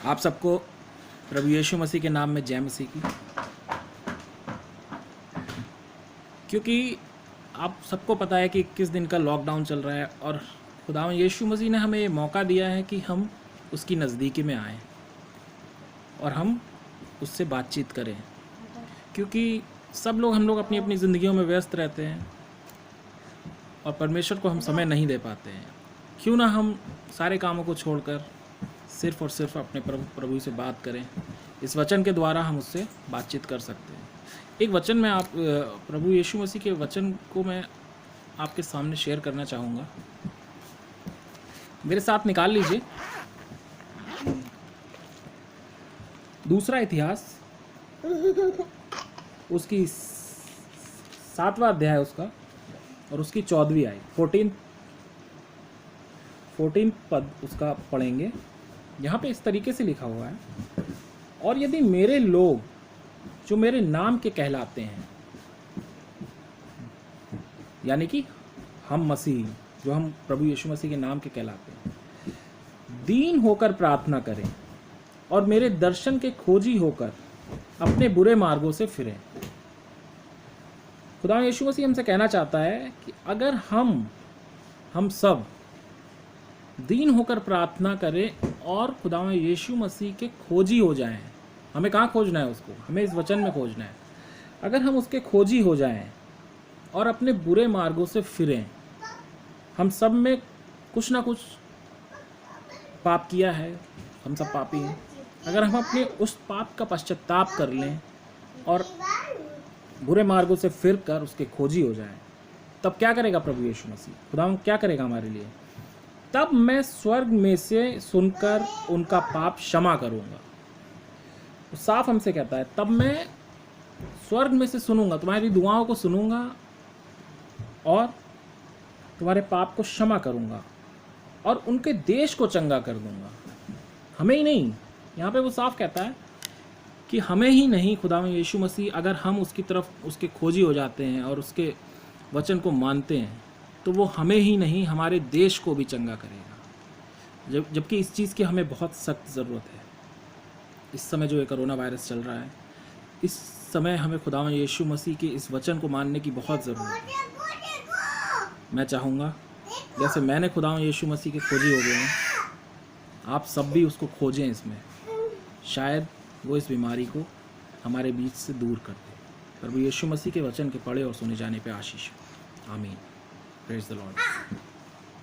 आप सबको प्रभु यीशु मसीह के नाम में जय मसीह की। क्योंकि आप सबको पता है कि 21 दिन का लॉकडाउन चल रहा है और खुदावंद यीशु मसीह ने हमें ये मौका दिया है कि हम उसकी नज़दीकी में आएं और हम उससे बातचीत करें, क्योंकि सब लोग हम लोग अपनी अपनी ज़िंदगियों में व्यस्त रहते हैं और परमेश्वर को हम समय नहीं दे पाते हैं। क्यों ना हम सारे कामों को छोड़कर सिर्फ़ और सिर्फ अपने प्रभु से बात करें। इस वचन के द्वारा हम उससे बातचीत कर सकते हैं। एक वचन में आप प्रभु यीशु मसीह के वचन को मैं आपके सामने शेयर करना चाहूँगा। मेरे साथ निकाल लीजिए दूसरा इतिहास, उसकी 7वां अध्याय उसका और उसकी 14वीं आयत 14 पद उसका पढ़ेंगे। यहाँ पे इस तरीके से लिखा हुआ है, और यदि मेरे लोग जो मेरे नाम के कहलाते हैं, यानी कि हम मसीह जो हम प्रभु यीशु मसीह के नाम के कहलाते हैं, दीन होकर प्रार्थना करें और मेरे दर्शन के खोजी होकर अपने बुरे मार्गों से फिरें। खुदा यीशु मसीह हमसे कहना चाहता है कि अगर हम सब दीन होकर प्रार्थना करें और खुदावंद यीशु मसीह के खोजी हो जाएं। हमें कहाँ खोजना है उसको? हमें इस वचन में खोजना है। अगर हम उसके खोजी हो जाएं और अपने बुरे मार्गों से फिरें, हम सब में कुछ ना कुछ पाप किया है, हम सब पापी हैं। अगर हम अपने उस पाप का पश्चाताप कर लें और बुरे मार्गों से फिर कर उसके खोजी हो जाएं, तब क्या करेगा प्रभु यीशु मसीह? खुदावंद क्या करेगा हमारे लिए? तब मैं स्वर्ग में से सुनकर उनका पाप क्षमा करूंगा। तो साफ हमसे कहता है, तब मैं स्वर्ग में से सुनूंगा, तुम्हारी दुआओं को सुनूंगा और तुम्हारे पाप को क्षमा करूंगा और उनके देश को चंगा कर दूंगा। हमें ही नहीं, यहाँ पे वो साफ कहता है कि हमें ही नहीं, खुदावंद यीशु मसीह अगर हम उसकी तरफ उसके खोजी हो जाते हैं और उसके वचन को मानते हैं, तो वो हमें ही नहीं हमारे देश को भी चंगा करेगा। जबकि इस चीज़ की हमें बहुत सख्त ज़रूरत है। इस समय जो ये कोरोना वायरस चल रहा है, इस समय हमें खुदावंद यीशु मसीह के इस वचन को मानने की बहुत ज़रूरत है। मैं चाहूँगा जैसे मैंने खुदावंद यीशु मसीह के खोजी हो गए हैं, आप सब भी उसको खोजें। इसमें शायद वो इस बीमारी को हमारे बीच से दूर कर दे। प्रभु यीशु मसीह के वचन के पढ़े और सुने जाने पे आशीष हो। आमीन। Praise the Lord.